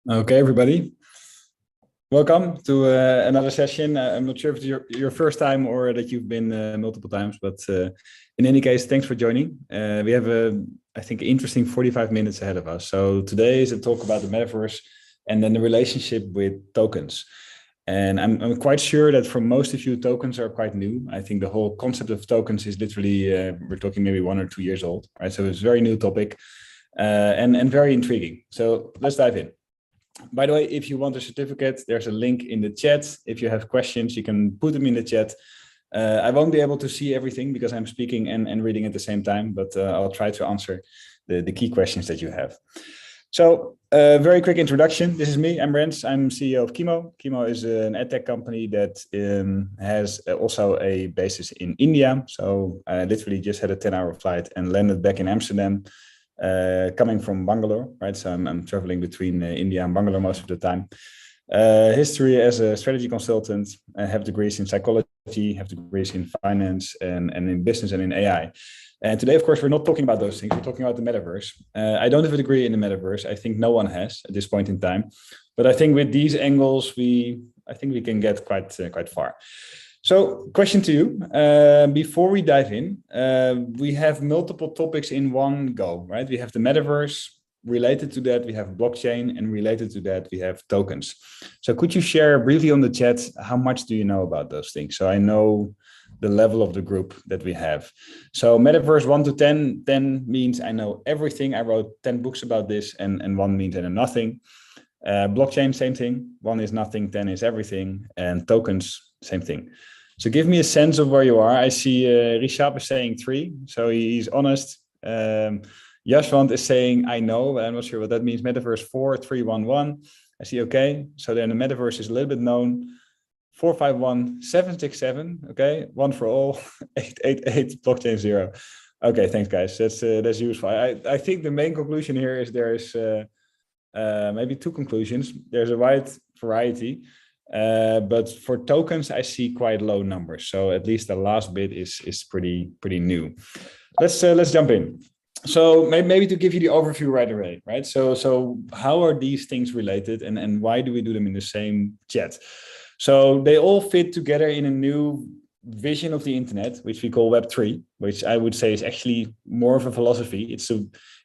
Okay, everybody, welcome to another session. I'm not sure if it's your first time or that you've been multiple times, but in any case, thanks for joining. We have I think, interesting 45 minutes ahead of us. So today is a talk about the metaverse and then the relationship with tokens. And I'm quite sure that for most of you, tokens are quite new. I think the whole concept of tokens is literally, we're talking maybe 1 or 2 years old, right? So it's a very new topic and very intriguing. So let's dive in. By the way, if you want a certificate, there's a link in the chat. If you have questions, you can put them in the chat. I won't be able to see everything because I'm speaking and reading at the same time, but I'll try to answer the key questions that you have. So very quick introduction. This is me, I'm Rens. I'm CEO of Kimo. Kimo is an edtech company that has also a basis in India. So I literally just had a 10-hour flight and landed back in Amsterdam. Coming from Bangalore, right? So I'm traveling between India and Bangalore most of the time. History as a strategy consultant. I have degrees in psychology, have degrees in finance and in business and in AI. And today, of course, we're not talking about those things. We're talking about the metaverse. I don't have a degree in the metaverse. I think no one has at this point in time. But I think with these angles, I think we can get quite far. So, question to you, before we dive in, we have multiple topics in one go, right? We have the metaverse, related to that, we have blockchain, and related to that, we have tokens. So could you share briefly on the chat, how much do you know about those things? So I know the level of the group that we have. So metaverse 1 to 10, 10 means I know everything. I wrote 10 books about this, and 1 means I know nothing. Blockchain, same thing. 1 is nothing, 10 is everything, and tokens, same thing. So give me a sense of where you are. I see Rishab is saying 3, so he's honest. Yashwant is saying, I know, but I'm not sure what that means. Metaverse 4, 3, 1, 1. I see, okay. So then the metaverse is a little bit known. 451 767, okay. 1 for all, 888, blockchain 0. Okay, thanks guys. That's useful. I think the main conclusion here is there is maybe 2 conclusions. There's a wide variety. But for tokens, I see quite low numbers. So at least the last bit is pretty new. Let's jump in. So maybe to give you the overview right away, right? So how are these things related, and why do we do them in the same chat? So they all fit together in a new vision of the internet, which we call Web3, which I would say is actually more of a philosophy.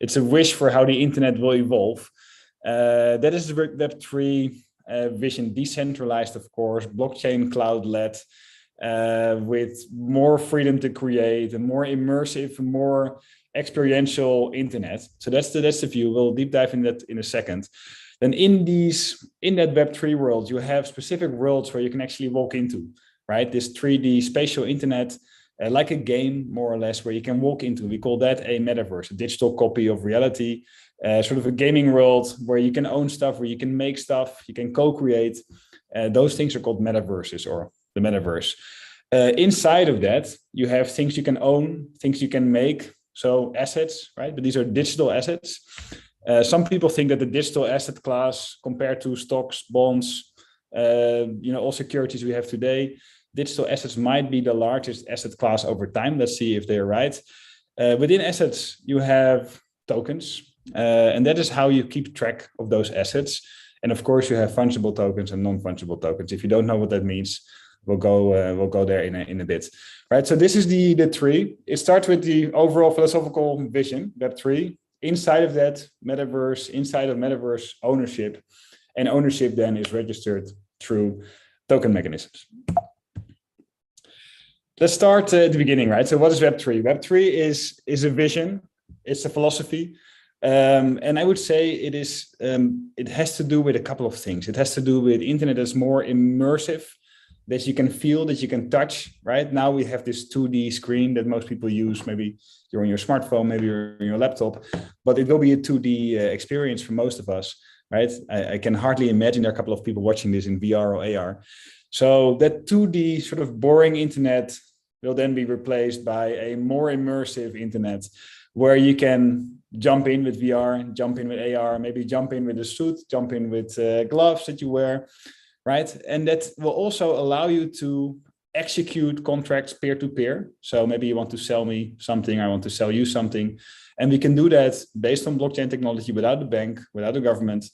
It's a wish for how the internet will evolve. That is Web3. Vision, decentralized, of course, blockchain, cloud-led, with more freedom to create, a more immersive, more experiential internet. So that's the view. We'll deep dive in that in a second. Then in that Web3 world, you have specific worlds where you can actually walk into, right? This 3D spatial internet, like a game, more or less, where you can walk into. We call that a metaverse, a digital copy of reality. Sort of a gaming world where you can own stuff, where you can make stuff, you can co-create. Those things are called metaverses, or the metaverse. Inside of that, you have things you can own, things you can make, so assets, right? But these are digital assets. Some people think that the digital asset class, compared to stocks, bonds, all securities we have today, digital assets might be the largest asset class over time. Let's see if they're right. Within assets, you have tokens. And that is how you keep track of those assets. And of course, you have fungible tokens and non-fungible tokens. If you don't know what that means, we'll go there in a bit. Right. So this is the tree. It starts with the overall philosophical vision, Web3. Inside of that, metaverse. Inside of metaverse, ownership, and ownership then is registered through token mechanisms. Let's start at the beginning, right? So what is Web3? Web3 is a vision. It's a philosophy. And I would say it has to do with a couple of things. It has to do with internet that's more immersive, that you can feel, that you can touch, right? Now we have this 2D screen that most people use. Maybe you're on your smartphone, maybe you're on your laptop, but it will be a 2D experience for most of us, right? I can hardly imagine there are a couple of people watching this in VR or AR. So that 2D sort of boring internet will then be replaced by a more immersive internet, where you can jump in with VR, jump in with AR, maybe jump in with a suit, jump in with gloves that you wear, right? And that will also allow you to execute contracts peer-to-peer. So maybe you want to sell me something, I want to sell you something. And we can do that based on blockchain technology, without the bank, without the government.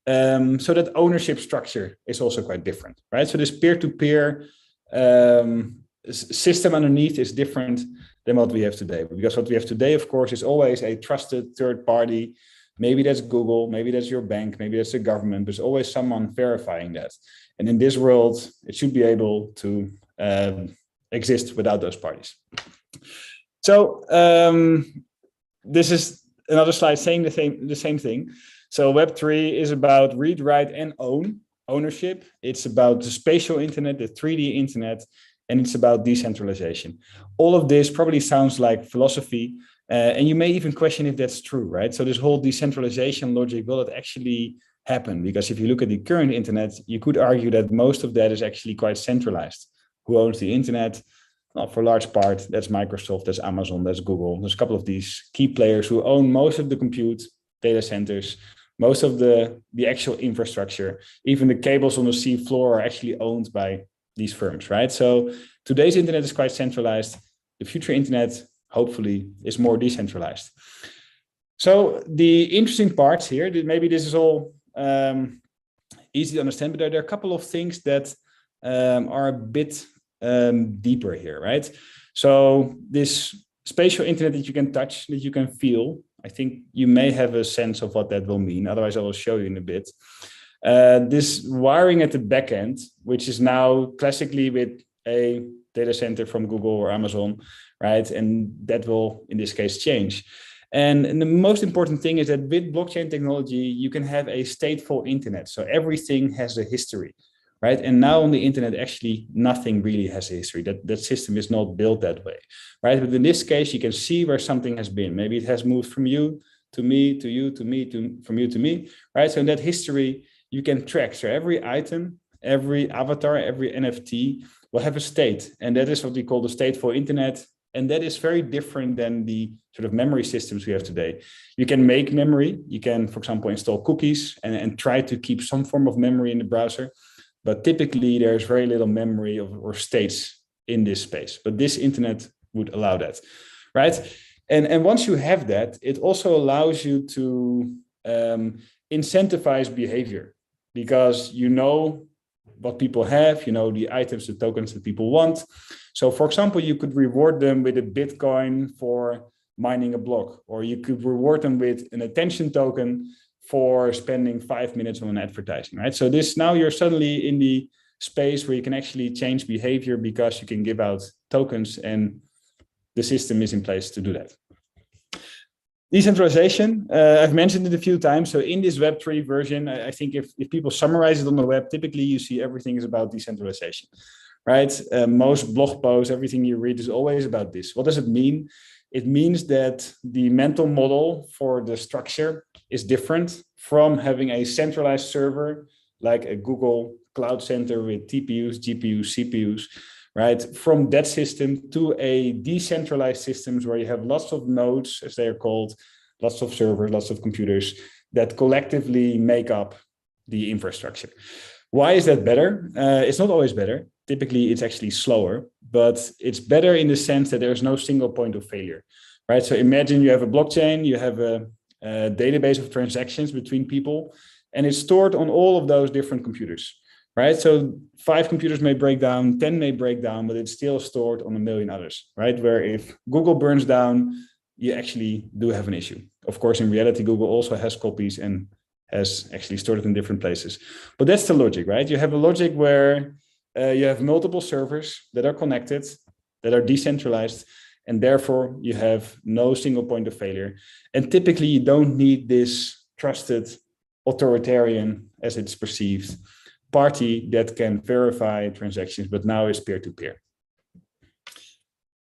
so that ownership structure is also quite different, right? So this peer-to-peer system underneath is different than what we have today. Because what we have today, of course, is always a trusted third party. Maybe that's Google, maybe that's your bank, maybe that's the government. There's always someone verifying that. And in this world, it should be able to exist without those parties. So this is another slide saying the same thing. So Web3 is about read, write, and ownership. It's about the spatial internet, the 3D internet, and it's about decentralization. All of this probably sounds like philosophy, and you may even question if that's true, right? So this whole decentralization logic, will it actually happen? Because if you look at the current internet, you could argue that most of that is actually quite centralized. Who owns the internet? Well, for a large part, that's Microsoft, that's Amazon, that's Google. There's a couple of these key players who own most of the compute, data centers, most of the actual infrastructure. Even the cables on the sea floor are actually owned by these firms, right? So today's internet is quite centralized. The future internet, hopefully, is more decentralized. So the interesting parts here, maybe this is all easy to understand, but there are a couple of things that are a bit deeper here, right? So this spatial internet that you can touch, that you can feel, I think you may have a sense of what that will mean. Otherwise, I will show you in a bit. This wiring at the back end, which is now classically with a data center from Google or Amazon, right? And that will, in this case, change. And the most important thing is that with blockchain technology, you can have a stateful internet. So everything has a history, right? And now on the internet, actually, nothing really has a history. That system is not built that way, right? But in this case, you can see where something has been. Maybe it has moved from you to me, to you, to me, from you to me, right? So in that history, you can track. So every item, every avatar, every NFT will have a state. And that is what we call the stateful internet. And that is very different than the sort of memory systems we have today. You can make memory. You can, for example, install cookies and try to keep some form of memory in the browser. But typically, there's very little memory or states in this space. But this internet would allow that, right? And once you have that, it also allows you to incentivize behavior, because you know what people have, you know the items, the tokens that people want. So for example, you could reward them with a Bitcoin for mining a block, or you could reward them with an attention token for spending 5 minutes on an advertising, right? So this, now you're suddenly in the space where you can actually change behavior because you can give out tokens and the system is in place to do that. Decentralization, I've mentioned it a few times. So in this Web3 version, I think if people summarize it on the web, typically you see everything is about decentralization, right? Most blog posts, everything you read is always about this. What does it mean? It means that the mental model for the structure is different from having a centralized server like a Google Cloud Center with TPUs, GPUs, CPUs, right? From that system to a decentralized systems where you have lots of nodes, as they are called, lots of servers, lots of computers that collectively make up the infrastructure. Why is that better? It's not always better. Typically, it's actually slower, but it's better in the sense that there's no single point of failure, right? So imagine you have a blockchain, you have a database of transactions between people, and it's stored on all of those different computers, right? So 5 computers may break down, 10 may break down, but it's still stored on a million others, right? Where if Google burns down, you actually do have an issue. Of course, in reality, Google also has copies and has actually stored it in different places. But that's the logic, right? You have a logic where you have multiple servers that are connected, that are decentralized, and therefore you have no single point of failure. And typically you don't need this trusted authoritarian, as it's perceived, party that can verify transactions, but now is peer-to-peer.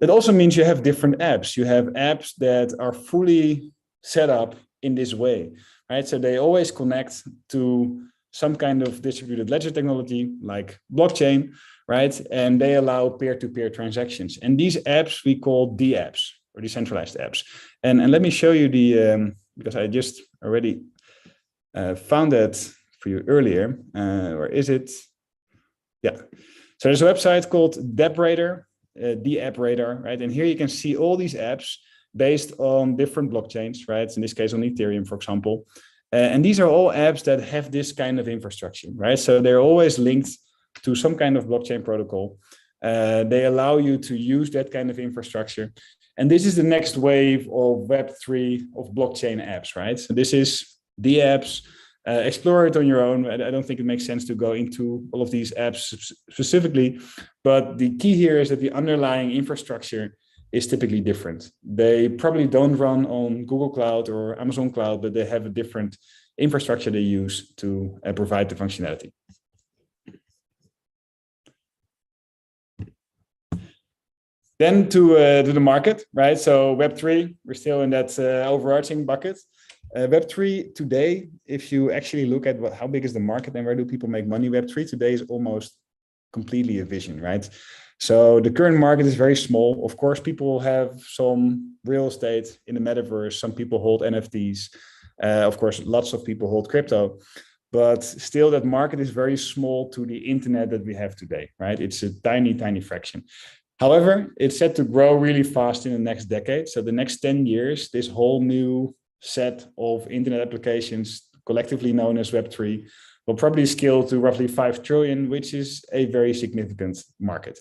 That also means you have different apps. You have apps that are fully set up in this way, right? So they always connect to some kind of distributed ledger technology like blockchain, right? And they allow peer-to-peer transactions. And these apps we call DApps, or decentralized apps. And let me show you the, because I just already found that for you earlier. Where is it? Yeah. So there's a website called DAppRadar, DAppRadar, right? And here you can see all these apps based on different blockchains, right? In this case, on Ethereum, for example. And these are all apps that have this kind of infrastructure, right? So they're always linked to some kind of blockchain protocol. They allow you to use that kind of infrastructure. And this is the next wave of Web3 of blockchain apps, right? So this is the apps. Explore it on your own. I don't think it makes sense to go into all of these apps specifically, but the key here is that the underlying infrastructure is typically different. They probably don't run on Google Cloud or Amazon Cloud, but they have a different infrastructure they use to provide the functionality. Then to the market, right? So Web3, we're still in that overarching bucket. Web3 today, if you actually look at how big is the market and where do people make money, Web3 today is almost completely a vision, right? So the current market is very small. Of course, people have some real estate in the metaverse. Some people hold NFTs. Of course, lots of people hold crypto. But still, that market is very small to the internet that we have today, right? It's a tiny, tiny fraction. However, it's set to grow really fast in the next decade. So the next 10 years, this whole new set of internet applications, collectively known as Web3, will probably scale to roughly 5 trillion, which is a very significant market.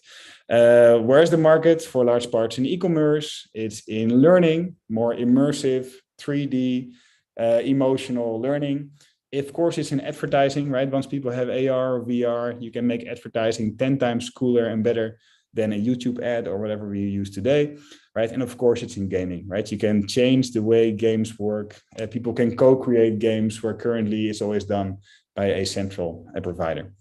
Where's the market? For large parts in e-commerce, it's in learning, more immersive, 3D, emotional learning. Of course, it's in advertising, right? Once people have AR or VR, you can make advertising 10 times cooler and better than a YouTube ad or whatever we use today, right? And of course, it's in gaming, right? You can change the way games work. People can co-create games where currently it's always done by a central provider.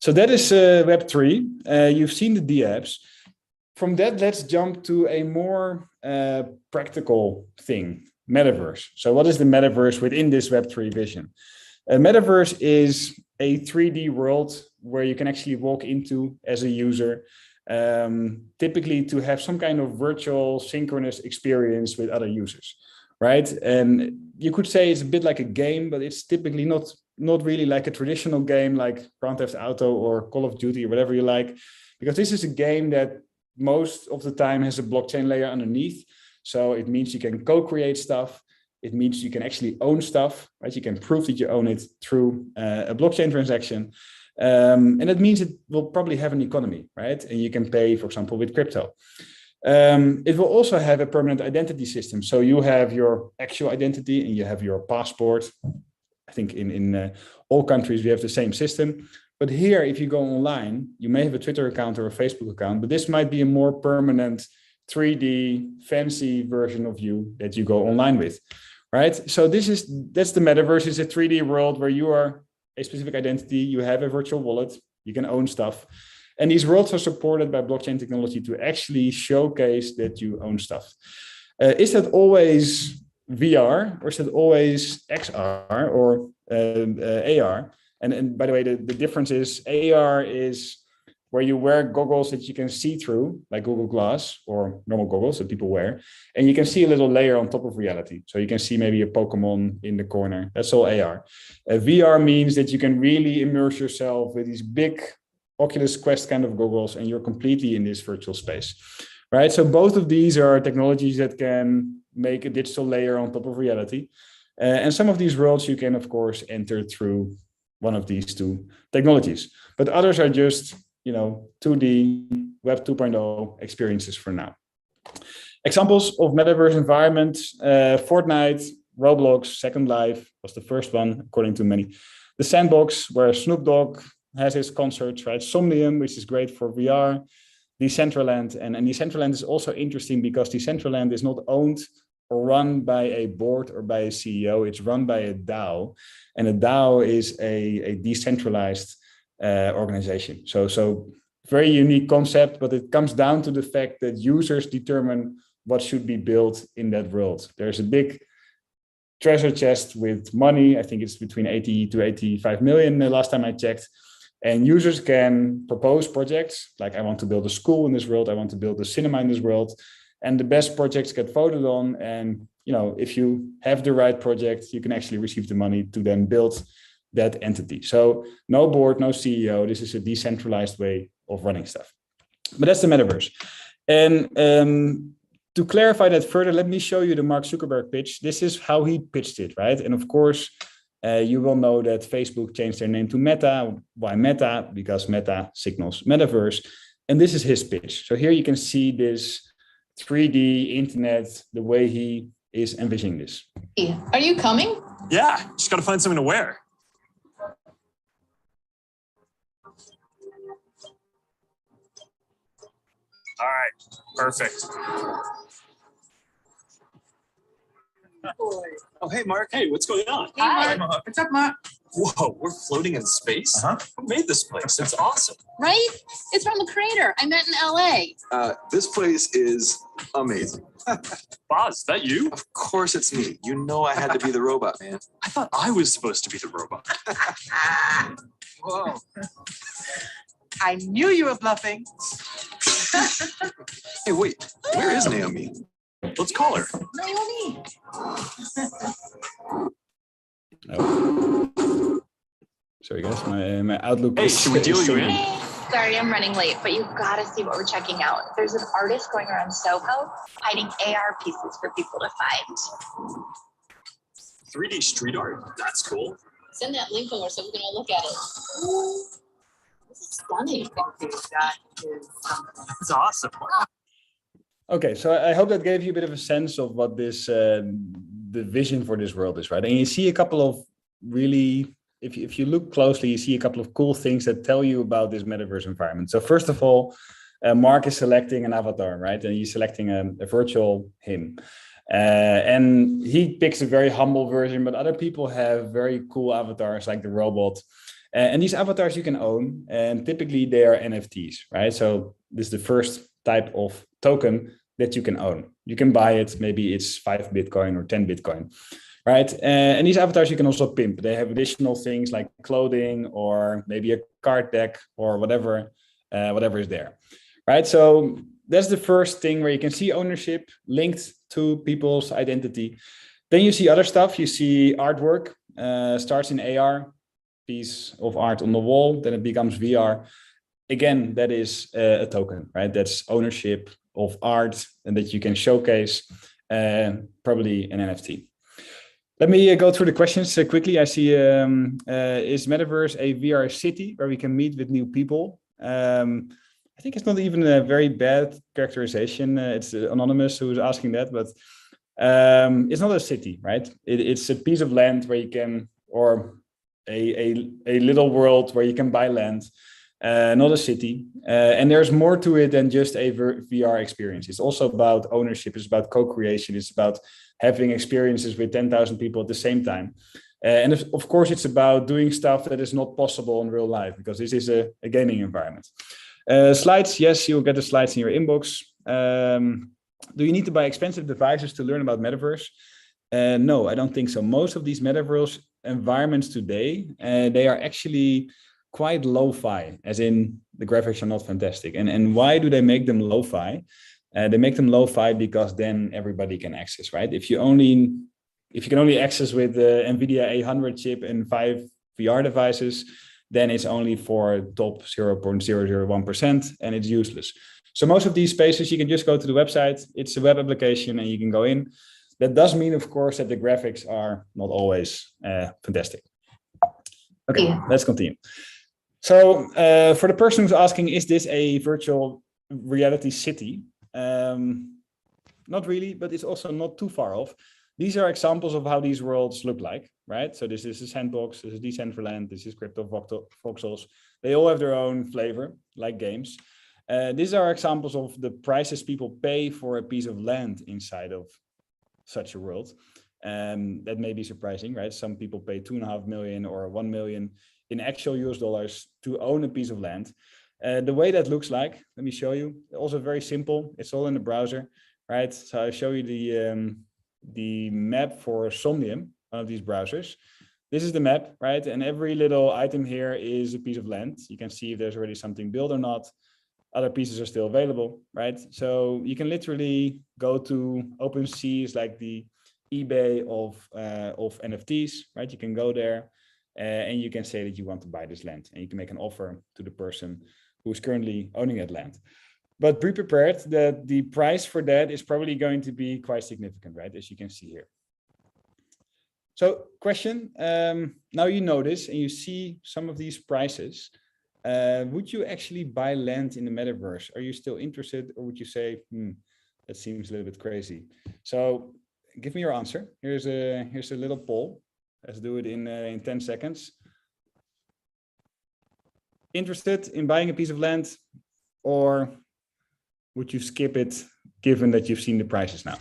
So that is Web3. You've seen the D apps. From that, let's jump to a more practical thing, Metaverse. So what is the Metaverse within this Web3 vision? Metaverse is a 3D world where you can actually walk into as a user, typically to have some kind of virtual synchronous experience with other users, right? And you could say it's a bit like a game, but it's typically not really like a traditional game like Grand Theft Auto or Call of Duty or whatever you like, because this is a game that most of the time has a blockchain layer underneath. So it means you can co-create stuff. It means you can actually own stuff, right? You can prove that you own it through a blockchain transaction. And that means it will probably have an economy, right? And you can pay, for example, with crypto. It will also have a permanent identity system. So you have your actual identity and you have your passport. I think in all countries, we have the same system. But here, if you go online, you may have a Twitter account or a Facebook account, but this might be a more permanent 3D fancy version of you that you go online with, right? So that's the metaverse. It's a 3D world where you are a specific identity, you have a virtual wallet, you can own stuff. And these worlds are supported by blockchain technology to actually showcase that you own stuff. Is that always VR or is that always XR or AR? And by the way, the difference is AR is where you wear goggles that you can see through, like Google Glass or normal goggles that people wear, and you can see a little layer on top of reality. So you can see maybe a Pokemon in the corner. That's all AR. VR means that you can really immerse yourself with these big Oculus Quest kind of goggles, and you're completely in this virtual space, right? So both of these are technologies that can make a digital layer on top of reality. And some of these worlds you can, of course, enter through one of these two technologies, but others are just 2D Web 2.0 experiences for now. Examples of metaverse environments, Fortnite, Roblox, Second Life was the first one, according to many. The Sandbox, where Snoop Dogg has his concerts, right? Somnium, which is great for VR. Decentraland, and Decentraland is also interesting because Decentraland is not owned or run by a board or by a CEO, it's run by a DAO. And a DAO is a decentralized organization. So very unique concept, but it comes down to the fact that users determine what should be built in that world. There's a big treasure chest with money. I think it's between 80 to 85 million the last time I checked. And users can propose projects like, I want to build a school in this world. I want to build a cinema in this world. And the best projects get voted on. And if you have the right project, you can actually receive the money to then build that entity. So no board, no CEO. This is a decentralized way of running stuff. But that's the metaverse. And To clarify that further, let me show you the Mark Zuckerberg pitch. This is how he pitched it, right? And of course, you will know that Facebook changed their name to Meta. Why Meta? Because Meta signals Metaverse. And this is his pitch. So here you can see this 3D internet, the way he is envisioning this. Are you coming? Yeah, just got to find something to wear. All right, perfect. Oh, hey, Mark. Hey, what's going on? Hi. What's up, Mark? Whoa, we're floating in space? Who made this place? It's awesome. Right? It's from the creator I met in LA. This place is amazing. Boz, that you? Of course it's me. You know I had to be the robot, man. I thought I was supposed to be the robot. Whoa. I knew you were bluffing. Hey, wait. Where is Naomi? Let's call her. Naomi. Oh. Sorry guys, my Outlook. Hey, should we deal you in? Sorry, I'm running late, but you've got to see what we're checking out. There's an artist going around Soho hiding AR pieces for people to find. 3D street art? That's cool. Send that link over so we can all look at it. This is stunning. That's awesome. Okay, so I hope that gave you a bit of a sense of what this the vision for this world is, right? And you see a couple of really, if you look closely, you see a couple of cool things that tell you about this metaverse environment. So first of all, Mark is selecting an avatar, right? And he's selecting a virtual him. And he picks a very humble version, but other people have very cool avatars like the robot. And these avatars you can own, and typically they are NFTs, right? So this is the first type of token that you can own. You can buy it, maybe it's 5 Bitcoin or 10 Bitcoin, right? And these avatars you can also pimp. They have additional things like clothing or maybe a card deck or whatever is there, right? So that's the first thing where you can see ownership linked to people's identity. Then you see other stuff. You see artwork, starts in AR, piece of art on the wall, then it becomes VR. Again, that is a token, right? That's ownership of art and that you can showcase, probably an NFT. Let me go through the questions quickly. I see, is Metaverse a VR city where we can meet with new people? I think it's not even a very bad characterization. It's anonymous who's asking that, but it's not a city, right? It's a piece of land where you can, or a little world where you can buy land. Not a city. And there's more to it than just a VR experience. It's also about ownership. It's about co-creation. It's about having experiences with 10,000 people at the same time. And of course, it's about doing stuff that is not possible in real life because this is a gaming environment. Slides, yes, you'll get the slides in your inbox. Do you need to buy expensive devices to learn about Metaverse? No, I don't think so. Most of these Metaverse environments today, they are actually quite lo-fi, as in the graphics are not fantastic. And why do they make them lo-fi? They make them lo-fi because then everybody can access, right? If you can only access with the NVIDIA 800 chip and 5 VR devices, then it's only for top 0.001% and it's useless. So most of these spaces, you can just go to the website. It's a web application and you can go in. That does mean, of course, that the graphics are not always fantastic. Okay, let's continue. So for the person who's asking, is this a virtual reality city? Not really, but it's also not too far off. These are examples of how these worlds look like, right? So this is a sandbox, this is Decentraland, this is Crypto Voxels. They all have their own flavor, like games. These are examples of the prices people pay for a piece of land inside of such a world. That may be surprising, right? Some people pay 2.5 million or 1 million in actual US dollars to own a piece of land. The way that looks like, let me show you. Also very simple. It's all in the browser, right? So I'll show you the map for Somnium, one of these browsers. This is the map, right? And every little item here is a piece of land. You can see if there's already something built or not. Other pieces are still available, right? So you can literally go to OpenSea, is like the eBay of NFTs, right? You can go there and you can say that you want to buy this land and you can make an offer to the person who's currently owning that land. But be prepared that the price for that is probably going to be quite significant, right? As you can see here. So question, now you know this and you see some of these prices. Would you actually buy land in the metaverse? Are you still interested, or would you say, that seems a little bit crazy? So give me your answer. Here's a little poll. Let's do it in 10 seconds. Interested in buying a piece of land, or would you skip it given that you've seen the prices now?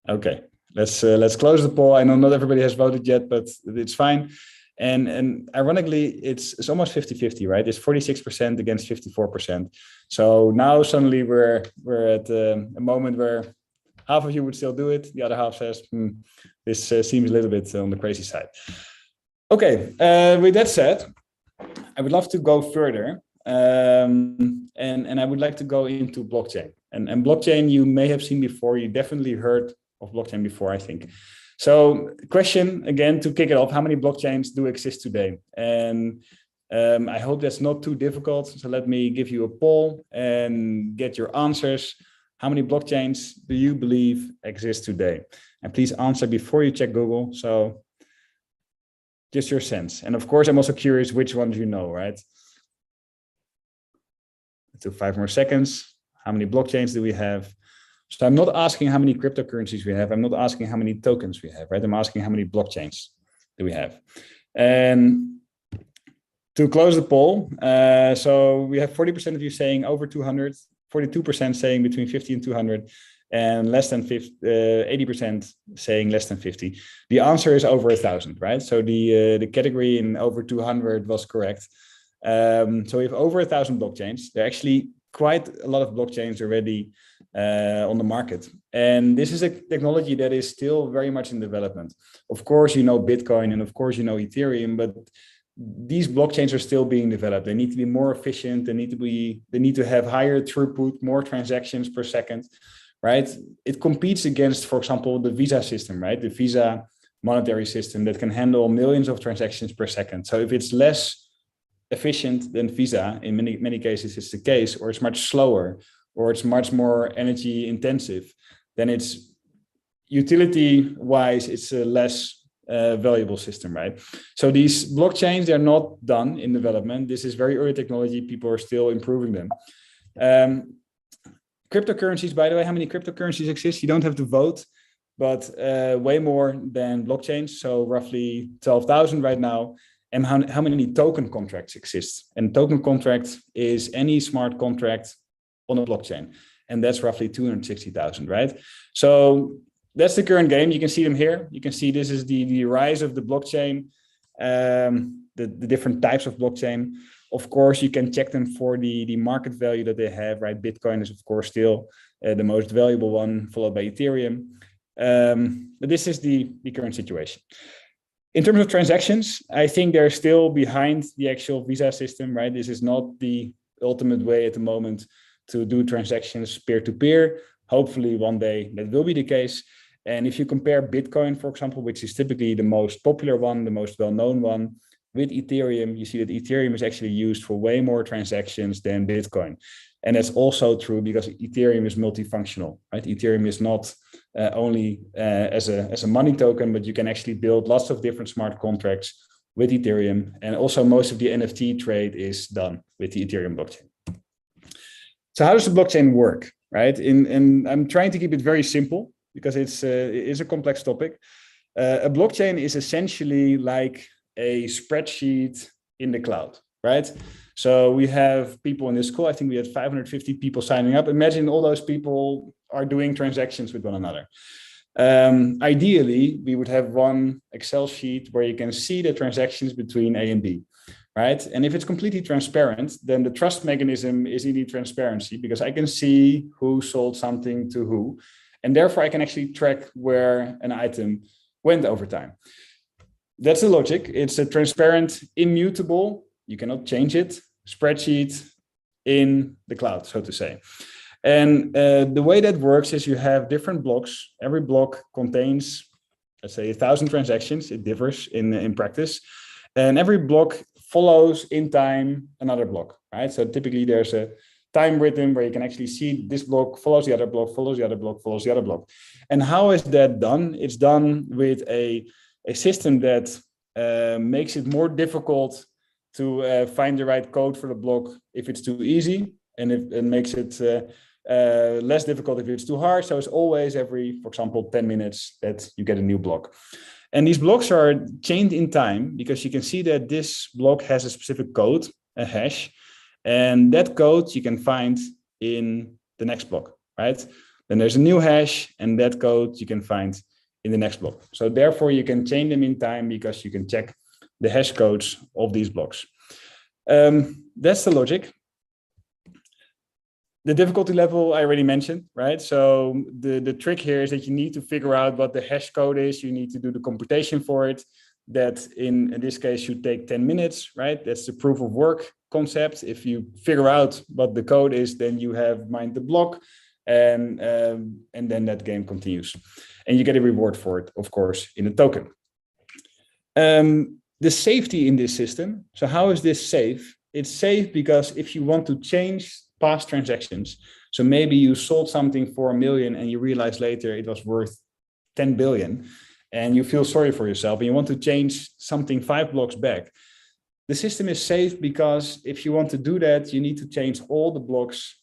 Okay, let's close the poll. I know not everybody has voted yet, but it's fine. And ironically, it's almost 50-50, right? It's 46% against 54%. So now suddenly we're at a moment where half of you would still do it. The other half says, this seems a little bit on the crazy side. Okay, with that said, I would love to go further. And I would like to go into blockchain. And blockchain you may have seen before. You definitely heard of blockchain before, I think. So question again, to kick it off, how many blockchains do exist today? And I hope that's not too difficult. So let me give you a poll and get your answers. How many blockchains do you believe exist today? And please answer before you check Google. So just your sense. And of course, I'm also curious which ones you know, right? Let's do 5 more seconds. How many blockchains do we have? So I'm not asking how many cryptocurrencies we have. I'm not asking how many tokens we have, right? I'm asking how many blockchains do we have. And to close the poll, so we have 40% of you saying over 200, 42% saying between 50 and 200, and less than 80% saying less than 50. The answer is over 1,000, right? So the category in over 200 was correct. So we have over 1,000 blockchains. There are actually quite a lot of blockchains already on the market. And this is a technology that is still very much in development. Of course, you know Bitcoin, and of course, you know Ethereum, but these blockchains are still being developed. They need to be more efficient. They need to have higher throughput, more transactions per second, right? It competes against, for example, the Visa system, right? The Visa monetary system that can handle millions of transactions per second. So if it's less efficient than Visa, in many cases it's the case, or it's much slower, or it's much more energy intensive, then it's utility wise, it's a less valuable system, right? So these blockchains, they're not done in development. This is very early technology. People are still improving them. Cryptocurrencies, by the way, how many cryptocurrencies exist? You don't have to vote, but way more than blockchains. So roughly 12,000 right now. And how many token contracts exist? And token contract is any smart contract on a blockchain. And that's roughly 260,000, right? So that's the current game. You can see them here. You can see this is the rise of the blockchain, the different types of blockchain. Of course, you can check them for the market value that they have, right? Bitcoin is, of course, still the most valuable one, followed by Ethereum. But this is the current situation. In terms of transactions, I think they're still behind the actual Visa system, right? This is not the ultimate way at the moment to do transactions peer-to-peer. Hopefully one day that will be the case. And if you compare Bitcoin, for example, which is typically the most popular one, the most well-known one, with Ethereum, you see that Ethereum is actually used for way more transactions than Bitcoin. And that's also true because Ethereum is multifunctional, right? Ethereum is not only as a money token, but you can actually build lots of different smart contracts with Ethereum. And also most of the NFT trade is done with the Ethereum blockchain. So how does the blockchain work, right? And I'm trying to keep it very simple because it is a complex topic. A blockchain is essentially like a spreadsheet in the cloud, right? So we have people in this call. I think we had 550 people signing up. Imagine all those people are doing transactions with one another. Ideally, we would have one Excel sheet where you can see the transactions between A and B, right? And if it's completely transparent, then the trust mechanism is indeed transparency because I can see who sold something to who. And therefore, I can actually track where an item went over time. That's the logic. It's a transparent, immutable, you cannot change it, spreadsheet in the cloud, so to say. And the way that works is you have different blocks. Every block contains, let's say, 1,000 transactions. It differs in practice. And every block follows in time another block, right? So typically there's a time rhythm where you can actually see this block follows the other block, follows the other block, follows the other block. And how is that done? It's done with a system that makes it more difficult to find the right code for the block if it's too easy, and it makes it less difficult if it's too hard. So it's always every, for example, 10 minutes that you get a new block. And these blocks are chained in time because you can see that this block has a specific code, a hash, and that code you can find in the next block, right? Then there's a new hash, and that code you can find in the next block. So therefore you can chain them in time because you can check the hash codes of these blocks. That's the logic. The difficulty level I already mentioned, right? So the trick here is that you need to figure out what the hash code is. You need to do the computation for it. That in this case should take 10 minutes, right? That's the proof of work concept. If you figure out what the code is, then you have mined the block, and then that game continues. And you get a reward for it, of course, in a token. The safety in this system. So how is this safe? It's safe because if you want to change past transactions, so maybe you sold something for $1 million and you realize later it was worth 10 billion, and you feel sorry for yourself and you want to change something 5 blocks back. The system is safe because if you want to do that, you need to change all the blocks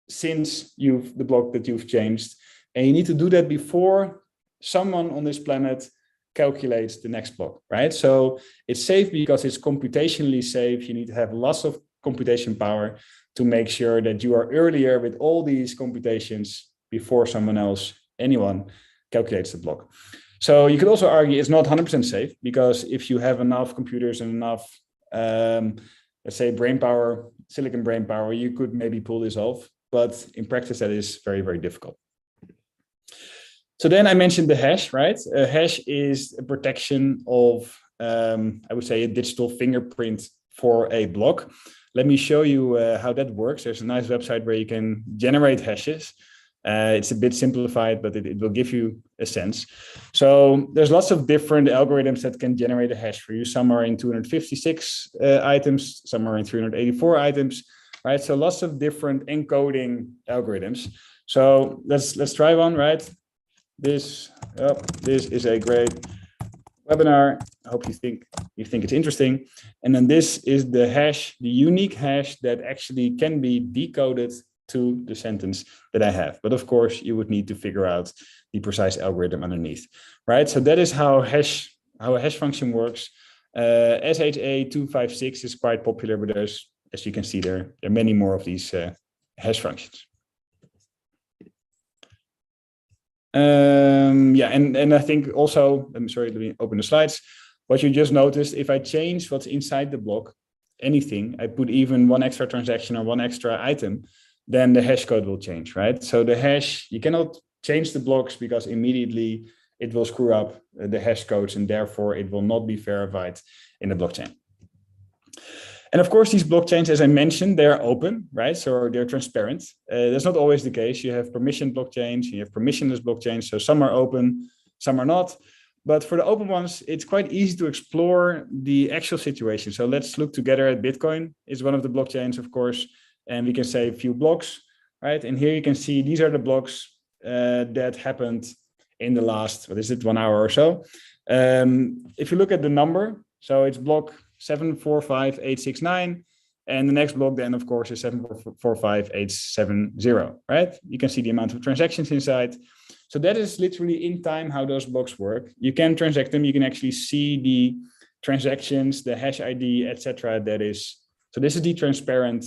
since the block that you've changed, and you need to do that before someone on this planet calculates the next block, right? So it's safe because it's computationally safe. You need to have lots of computation power to make sure that you are earlier with all these computations before anyone calculates the block. So you could also argue it's not 100% safe, because if you have enough computers and enough, let's say brain power, silicon brain power, you could maybe pull this off, but in practice that is very, very difficult. So then I mentioned the hash, right? A hash is a protection of, I would say, a digital fingerprint for a block. Let me show you how that works. There's a nice website where you can generate hashes. It's a bit simplified, but it will give you a sense. So there's lots of different algorithms that can generate a hash for you. Some are in 256 items, some are in 384 items, right? So lots of different encoding algorithms. So let's try one, right? This is a great webinar. I hope you think it's interesting. And then this is the hash, the unique hash that actually can be decoded to the sentence that I have. But of course, you would need to figure out the precise algorithm underneath, right? So that is how a hash function works. SHA-256 is quite popular, but there's, as you can see, there are many more of these hash functions. Yeah, and I think also, I'm sorry, let me open the slides. What you just noticed, if I change what's inside the block, anything, I put even one extra transaction or one extra item, then the hash code will change, right? So the hash, you cannot change the blocks because immediately it will screw up the hash codes, and therefore it will not be verified in the blockchain. And of course, these blockchains, as I mentioned, they're open, right? So they're transparent. That's not always the case. You have permissioned blockchains, you have permissionless blockchains. So some are open, some are not. But for the open ones, it's quite easy to explore the actual situation. So let's look together at Bitcoin. It's one of the blockchains, of course, and we can say a few blocks, right? And here you can see these are the blocks that happened in the last, 1 hour or so. If you look at the number, so it's block 745869, and the next block then of course is 745870, right? You can see the amount of transactions inside. So that is literally in time how those blocks work. You can transact them, you can actually see the transactions, the hash ID, etc. So this is the transparent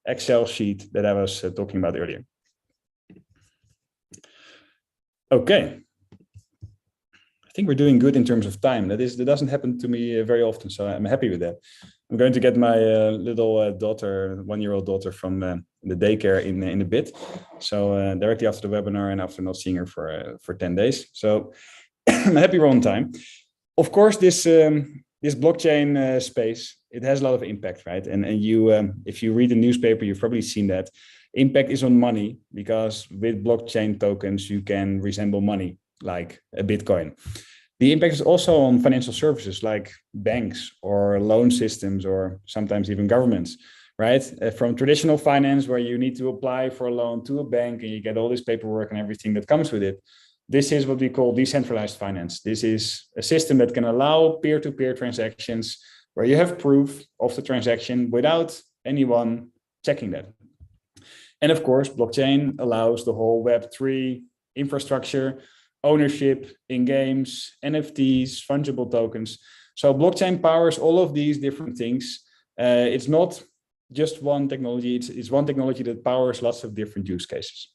Excel sheet that I was talking about earlier. Okay. I think we're doing good in terms of time. That doesn't happen to me very often, so I'm happy with that. I'm going to get my little daughter, 1-year-old daughter, from the daycare in a bit. So directly after the webinar and after not seeing her for 10 days. So I'm happy we're on time. Of course, this blockchain space, it has a lot of impact, right? And you, if you read the newspaper, you've probably seen that impact is on money, because with blockchain tokens, you can resemble money like a Bitcoin. The impact is also on financial services like banks or loan systems or sometimes even governments, right? From traditional finance, where you need to apply for a loan to a bank and you get all this paperwork and everything that comes with it. This is what we call decentralized finance. This is a system that can allow peer-to-peer transactions where you have proof of the transaction without anyone checking that. And of course, blockchain allows the whole Web3 infrastructure, ownership in games, NFTs, fungible tokens. So blockchain powers all of these different things. It's not just one technology, it's one technology that powers lots of different use cases.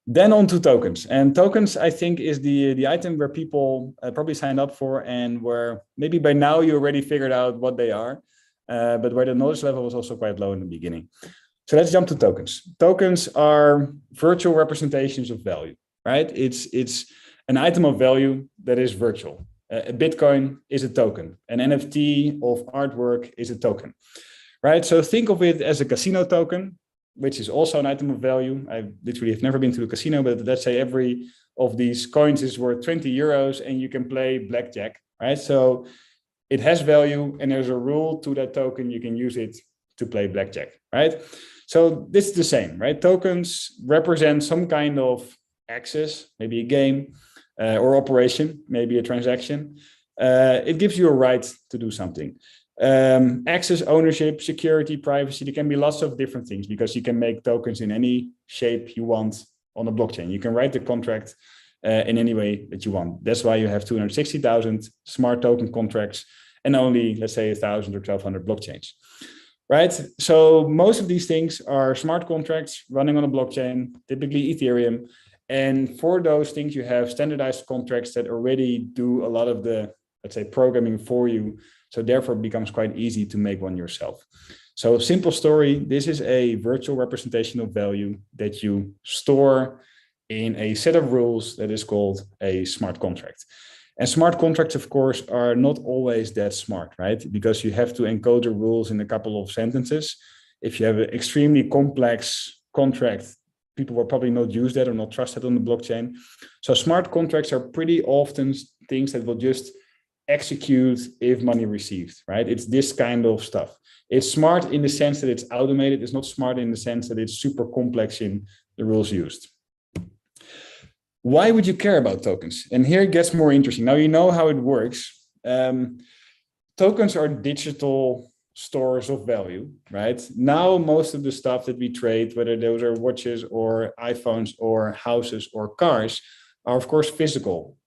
Then on to tokens. And tokens, I think, is the item where people probably signed up for and where maybe by now you already figured out what they are, but where the knowledge level was also quite low in the beginning. So let's jump to tokens. Tokens are virtual representations of value, right? It's an item of value that is virtual. A Bitcoin is a token. An NFT of artwork is a token, right? So think of it as a casino token, which is also an item of value. I literally have never been to a casino, but let's say every of these coins is worth 20 euros and you can play blackjack, right? So it has value and there's a rule to that token. You can use it to play blackjack, right? So this is the same, right? Tokens represent some kind of access, maybe a game or operation, maybe a transaction. It gives you a right to do something. Access, ownership, security, privacy, there can be lots of different things because you can make tokens in any shape you want on a blockchain. You can write the contract in any way that you want. That's why you have 260,000 smart token contracts and only, let's say, 1,000 or 1,200 blockchains, right? So most of these things are smart contracts running on a blockchain, typically Ethereum. And for those things, you have standardized contracts that already do a lot of the, let's say, programming for you. So therefore it becomes quite easy to make one yourself. So simple story, this is a virtual representation of value that you store in a set of rules that is called a smart contract. And smart contracts, of course, are not always that smart, right? Because you have to encode the rules in a couple of sentences. If you have an extremely complex contract, people will probably not use that or not trust that on the blockchain. So smart contracts are pretty often things that will just execute if money received, right? It's this kind of stuff. It's smart in the sense that it's automated. It's not smart in the sense that it's super complex in the rules used. Why would you care about tokens? And here it gets more interesting. Now you know how it works. Tokens are digital stores of value, right? Now most of the stuff that we trade, whether those are watches or iPhones or houses or cars, are of course physical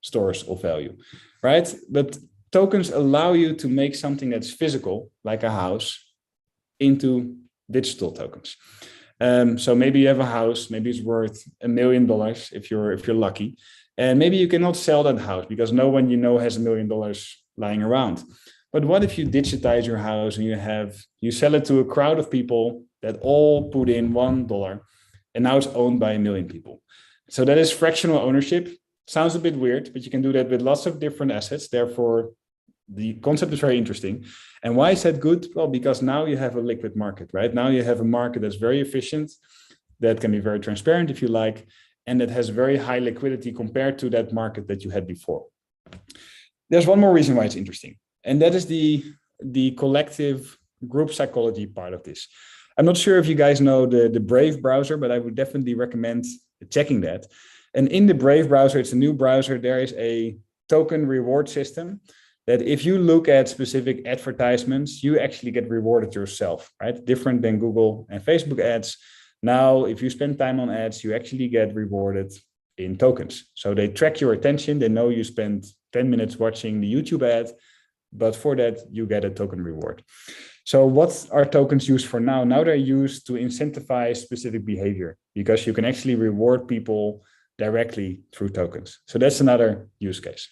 stores of value, right? But tokens allow you to make something that's physical, like a house, into digital tokens. So maybe you have a house, maybe it's worth $1 million if you're lucky, and maybe you cannot sell that house because no one you know has $1 million lying around. But what if you digitize your house and you sell it to a crowd of people that all put in $1, and now it's owned by 1 million people? So that is fractional ownership. Sounds a bit weird, but you can do that with lots of different assets. Therefore, the concept is very interesting. And why is that good? Well, because now you have a liquid market, right? Now you have a market that's very efficient, that can be very transparent if you like, and that has very high liquidity compared to that market that you had before. There's one more reason why it's interesting, and that is the collective group psychology part of this. I'm not sure if you guys know the Brave browser, but I would definitely recommend checking that. And in the Brave browser, it's a new browser, there is a token reward system that if you look at specific advertisements, you actually get rewarded yourself, right? Different than Google and Facebook ads. Now, if you spend time on ads, you actually get rewarded in tokens. So they track your attention. They know you spent 10 minutes watching the YouTube ad, but for that, you get a token reward. So what are tokens used for now? Now they're used to incentivize specific behavior because you can actually reward people directly through tokens. So that's another use case.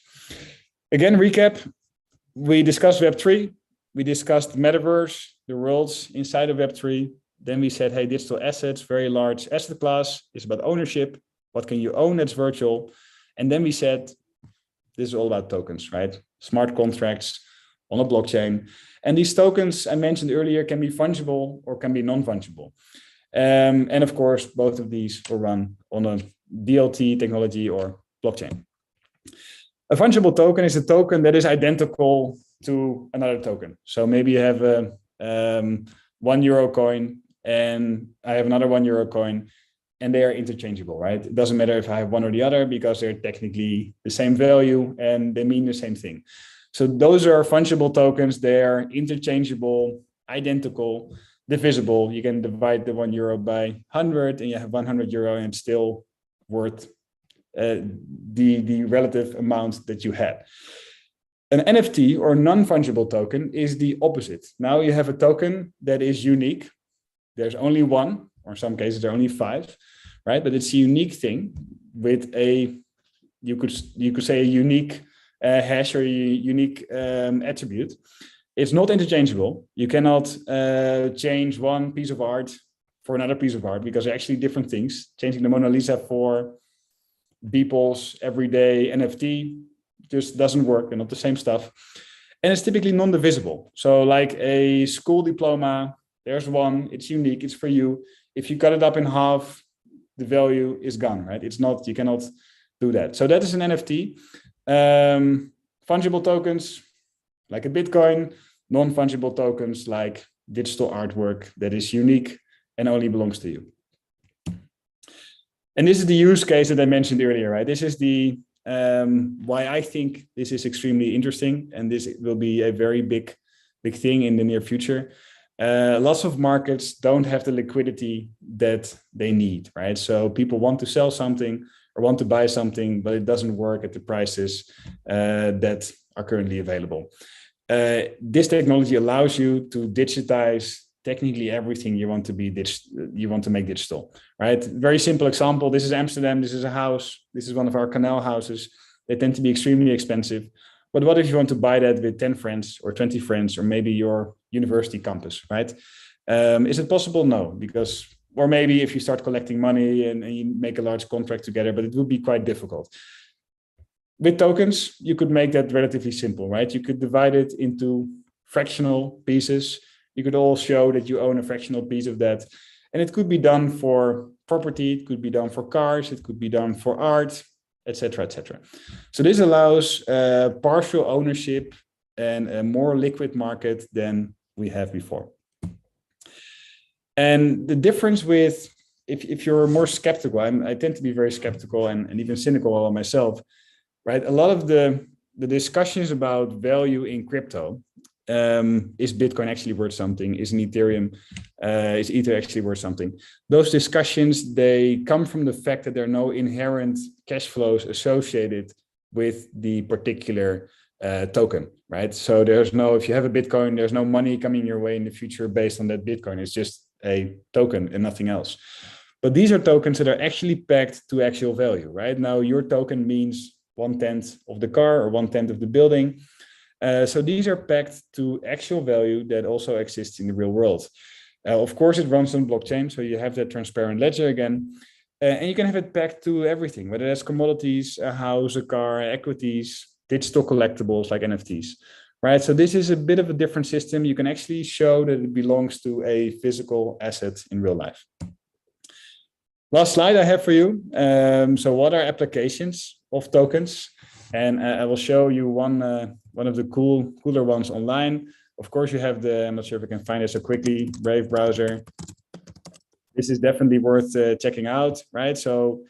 Again, recap, we discussed Web3, we discussed Metaverse, the worlds inside of Web3. Then we said, hey, digital assets, very large asset class, it's about ownership. What can you own that's virtual? And then we said, this is all about tokens, right? Smart contracts on a blockchain. And these tokens I mentioned earlier can be fungible or can be non-fungible. And of course, both of these will run on a DLT technology or blockchain. A fungible token is a token that is identical to another token. So maybe you have a €1 coin and I have another €1 coin, and they are interchangeable, right? It doesn't matter if I have one or the other because they're technically the same value and they mean the same thing. So those are fungible tokens. They're interchangeable, identical, divisible. You can divide the €1 by 100 and you have €100 and it's still worth the relative amount that you had. An NFT or non-fungible token is the opposite. Now you have a token that is unique. There's only one, or in some cases there are only 5, right? But it's a unique thing with you could say a unique hash or a unique attribute. It's not interchangeable. You cannot change one piece of art for another piece of art because they're actually different things. Changing the Mona Lisa for Beeple's everyday NFT just doesn't work. They're not the same stuff. And it's typically non-divisible. So like a school diploma, there's one, it's unique, it's for you. If you cut it up in half, the value is gone, right? It's not, you cannot do that. So that is an NFT. Fungible tokens, like a Bitcoin, non-fungible tokens like digital artwork that is unique and only belongs to you. And this is the use case that I mentioned earlier, right? This is the why I think this is extremely interesting, and this will be a very big thing in the near future. Lots of markets don't have the liquidity that they need, right? So people want to sell something or want to buy something, but it doesn't work at the prices that are currently available. This technology allows you to digitize technically everything you want to make digital, right? Very simple example. This is Amsterdam. This is a house. This is one of our canal houses. They tend to be extremely expensive. But what if you want to buy that with 10 friends or 20 friends, or maybe your university campus, right? Is it possible? No, because, or maybe if you start collecting money and you make a large contract together, but it would be quite difficult. With tokens, you could make that relatively simple, right? You could divide it into fractional pieces. You could all show that you own a fractional piece of that. And it could be done for property, it could be done for cars, it could be done for art, etc., etc. So this allows partial ownership and a more liquid market than we have before. And the difference with, if you're more skeptical, I tend to be very skeptical and even cynical myself, right? A lot of the discussions about value in crypto, is Bitcoin actually worth something? Is Ether actually worth something? Those discussions, they come from the fact that there are no inherent cash flows associated with the particular token, right? So there's no, if you have a Bitcoin, there's no money coming your way in the future based on that Bitcoin. It's just a token and nothing else. But these are tokens that are actually pegged to actual value, right? Now your token means 1/10 of the car or 1/10 of the building. So these are pegged to actual value that also exists in the real world. Of course, it runs on blockchain, so you have that transparent ledger again. And you can have it pegged to everything, whether that's commodities, a house, a car, equities, digital collectibles like NFTs, right? So this is a bit of a different system. You can actually show that it belongs to a physical asset in real life. Last slide I have for you. So what are applications of tokens? And I will show you one of the cooler ones online. Of course, you have I'm not sure if I can find it so quickly, Brave browser. This is definitely worth checking out, right? So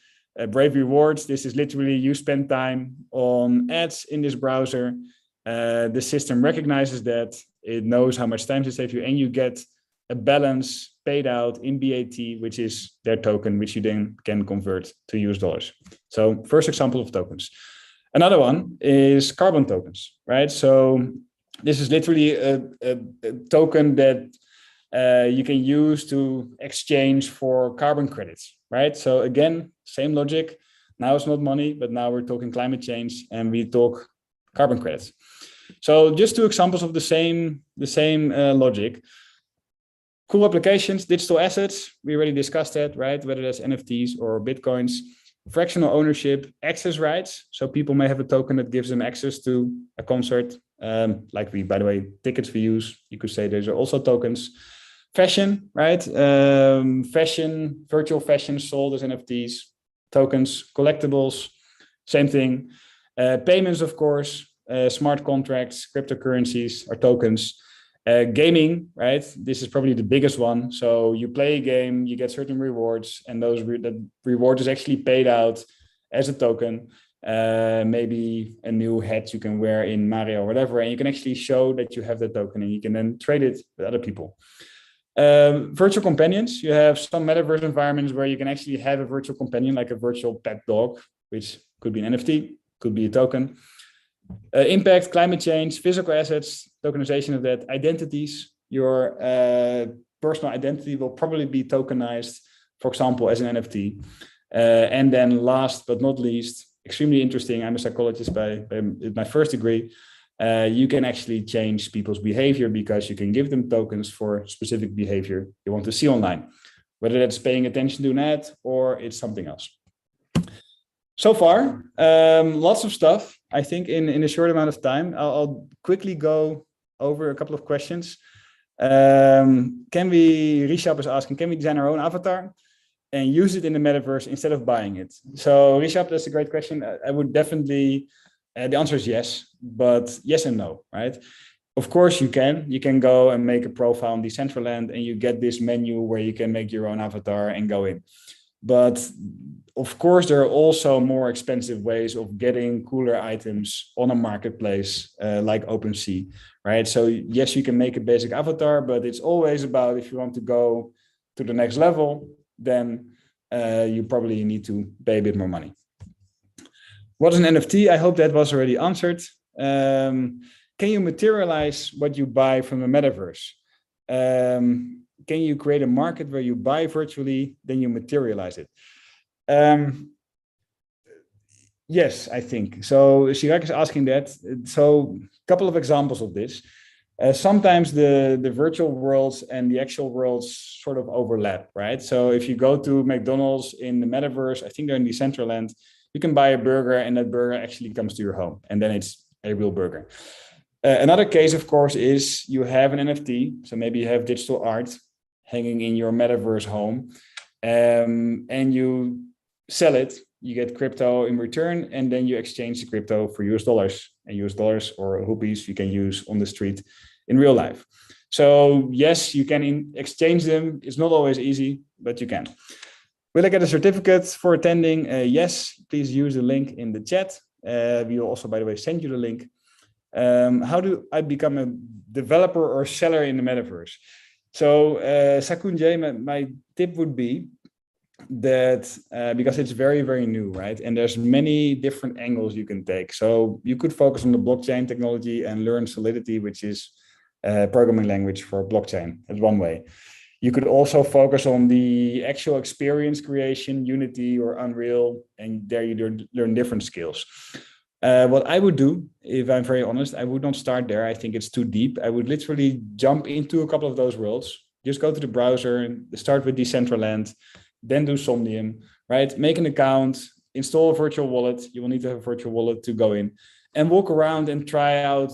Brave Rewards, this is literally you spend time on ads in this browser. The system recognizes that, it knows how much time to save you, and you get a balance paid out in BAT, which is their token, which you then can convert to US dollars. So first example of tokens. Another one is carbon tokens, right? So this is literally a token that you can use to exchange for carbon credits, right? So again, same logic. Now it's not money, but now we're talking climate change and we talk carbon credits. So just 2 examples of the same logic. Cool applications, digital assets. We already discussed that, right? Whether that's NFTs or Bitcoins. Fractional ownership, access rights. So people may have a token that gives them access to a concert. Like by the way, tickets we use, you could say those are also tokens. Fashion, right? Fashion, virtual fashion sold as NFTs, tokens, collectibles, same thing. Payments, of course, smart contracts, cryptocurrencies or tokens. Gaming, right? This is probably the biggest one. So you play a game, you get certain rewards, and that reward is actually paid out as a token. Maybe a new hat you can wear in Mario or whatever, and you can actually show that you have that token, and you can then trade it with other people. Virtual companions. You have some metaverse environments where you can actually have a virtual companion, like a virtual pet dog, which could be an NFT, could be a token. Impact, climate change, physical assets, tokenization of that, identities. Your personal identity will probably be tokenized, for example, as an NFT. And then last but not least, extremely interesting, I'm a psychologist by my first degree. You can actually change people's behavior because you can give them tokens for specific behavior you want to see online, whether that's paying attention to an ad or it's something else. So far, lots of stuff, I think, in a short amount of time. I'll quickly go over a couple of questions. Rishab is asking, can we design our own avatar and use it in the metaverse instead of buying it? So Rishab, that's a great question. I would definitely, the answer is yes, but yes and no, right? Of course you can go and make a profile on Decentraland and you get this menu where you can make your own avatar and go in. But of course, there are also more expensive ways of getting cooler items on a marketplace like OpenSea, right? So yes, you can make a basic avatar, but it's always about if you want to go to the next level, then you probably need to pay a bit more money. What is an NFT? I hope that was already answered. Can you materialize what you buy from the metaverse? Can you create a market where you buy virtually, then you materialize it? Yes, I think. So Chirac is asking that. So a couple of examples of this. Sometimes the virtual worlds and the actual worlds sort of overlap, right? So if you go to McDonald's in the metaverse, I think they're in Decentraland, you can buy a burger and that burger actually comes to your home and then it's a real burger. Another case, of course, is you have an NFT. So maybe you have digital art hanging in your metaverse home and you sell it, you get crypto in return, and then you exchange the crypto for US dollars, and US dollars or rupees you can use on the street in real life. So yes, you can exchange them. It's not always easy, but you can. Will I get a certificate for attending? Yes, please use the link in the chat. We will also, by the way, send you the link. How do I become a developer or seller in the metaverse? So Sakunjay, my tip would be that because it's very, very new, right? And there's many different angles you can take. So you could focus on the blockchain technology and learn Solidity, which is a programming language for blockchain. That's one way. You could also focus on the actual experience creation, Unity or Unreal, and there you learn different skills. What I would do, if I'm very honest, I would not start there. I think it's too deep. I would literally jump into a couple of those worlds. Just go to the browser and start with Decentraland, then do Somnium, right? Make an account, install a virtual wallet. You will need to have a virtual wallet to go in and walk around and try out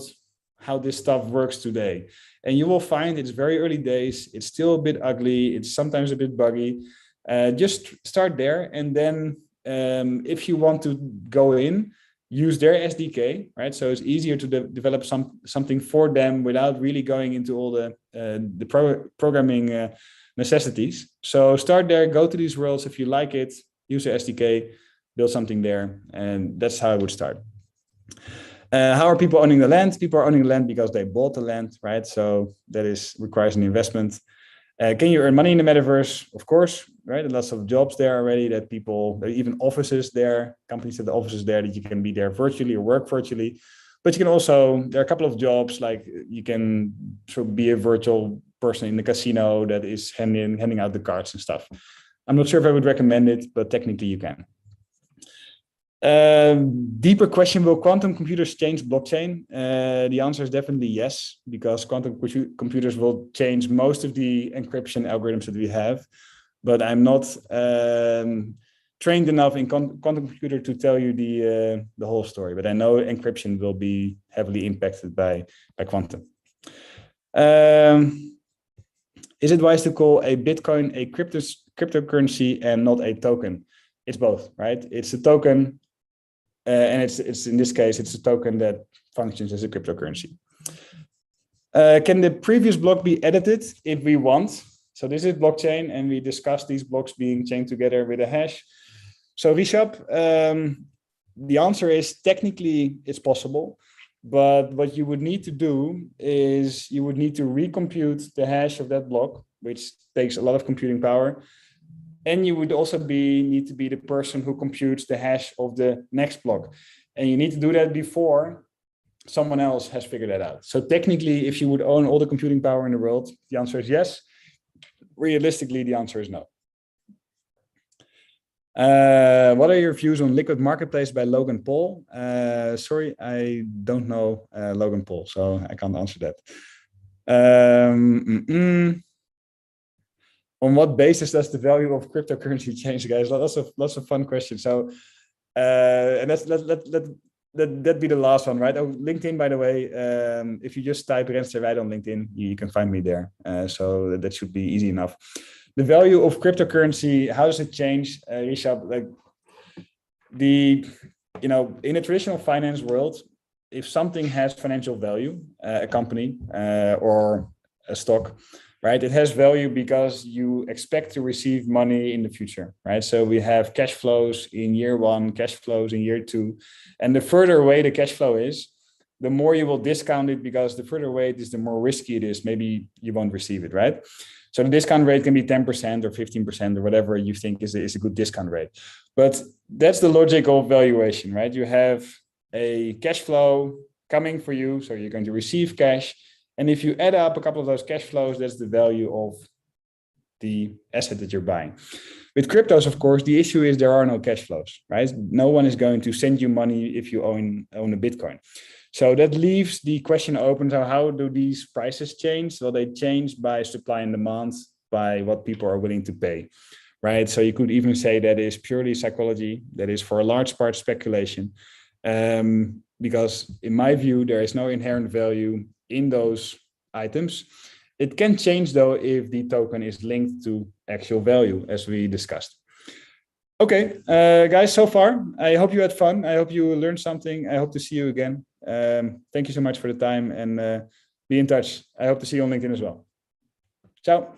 how this stuff works today. And you will find it's very early days. It's still a bit ugly. It's sometimes a bit buggy. Just start there. And then if you want to go in, use their SDK, right? So it's easier to develop something for them without really going into all the programming necessities. So start there, go to these worlds. If you like it, use the SDK, build something there. And that's how I would start. How are people owning the land? People are owning the land because they bought the land, right? So that requires an investment. Can you earn money in the metaverse? Of course, right? There's lots of jobs there already that there are even offices there, companies that have offices there that you can be there virtually or work virtually. But you can also, there are a couple of jobs, like you can sort of be a virtual person in the casino that is handing out the cards and stuff. I'm not sure if I would recommend it, but technically you can. Deeper question, will quantum computers change blockchain? The answer is definitely yes, because quantum computers will change most of the encryption algorithms that we have, but I'm not trained enough in quantum computer to tell you the whole story, but I know encryption will be heavily impacted by quantum. Is it wise to call a Bitcoin a cryptocurrency and not a token? It's both, right? It's a token. and it's in this case, it's a token that functions as a cryptocurrency. Can the previous block be edited if we want? So this is blockchain, and we discussed these blocks being chained together with a hash. So Rishabh, the answer is technically it's possible, but what you would need to do is you would need to recompute the hash of that block, which takes a lot of computing power. And you would also need to be the person who computes the hash of the next block. And you need to do that before someone else has figured that out. So technically, if you would own all the computing power in the world, the answer is yes. Realistically, the answer is no. What are your views on Liquid Marketplace by Logan Paul? Sorry, I don't know Logan Paul, so I can't answer that. On what basis does the value of cryptocurrency change, guys? Lots of fun questions. So, and let be the last one, right? Oh, LinkedIn, by the way, if you just type Renster Weide on LinkedIn, you can find me there. So that should be easy enough. The value of cryptocurrency, how does it change, Rishabh? Like in a traditional finance world, if something has financial value, a company or a stock, right? It has value because you expect to receive money in the future, right? So we have cash flows in year one, cash flows in year two. And the further away the cash flow is, the more you will discount it, because the further away it is, the more risky it is. Maybe you won't receive it, right? So the discount rate can be 10% or 15% or whatever you think is a good discount rate. But that's the logic of valuation, right? You have a cash flow coming for you, so you're going to receive cash. And if you add up a couple of those cash flows, that's the value of the asset that you're buying. With cryptos, of course, the issue is there are no cash flows, right? No one is going to send you money if you own a Bitcoin. So that leaves the question open. So how do these prices change? Well, they change by supply and demand, by what people are willing to pay, right? So you could even say that is purely psychology. That is for a large part speculation. Because in my view, there is no inherent value in those items. It can change though if the token is linked to actual value, as we discussed. Okay, guys, so far, I hope you had fun. I hope you learned something. I hope to see you again. Thank you so much for the time, and be in touch. I hope to see you on LinkedIn as well. Ciao.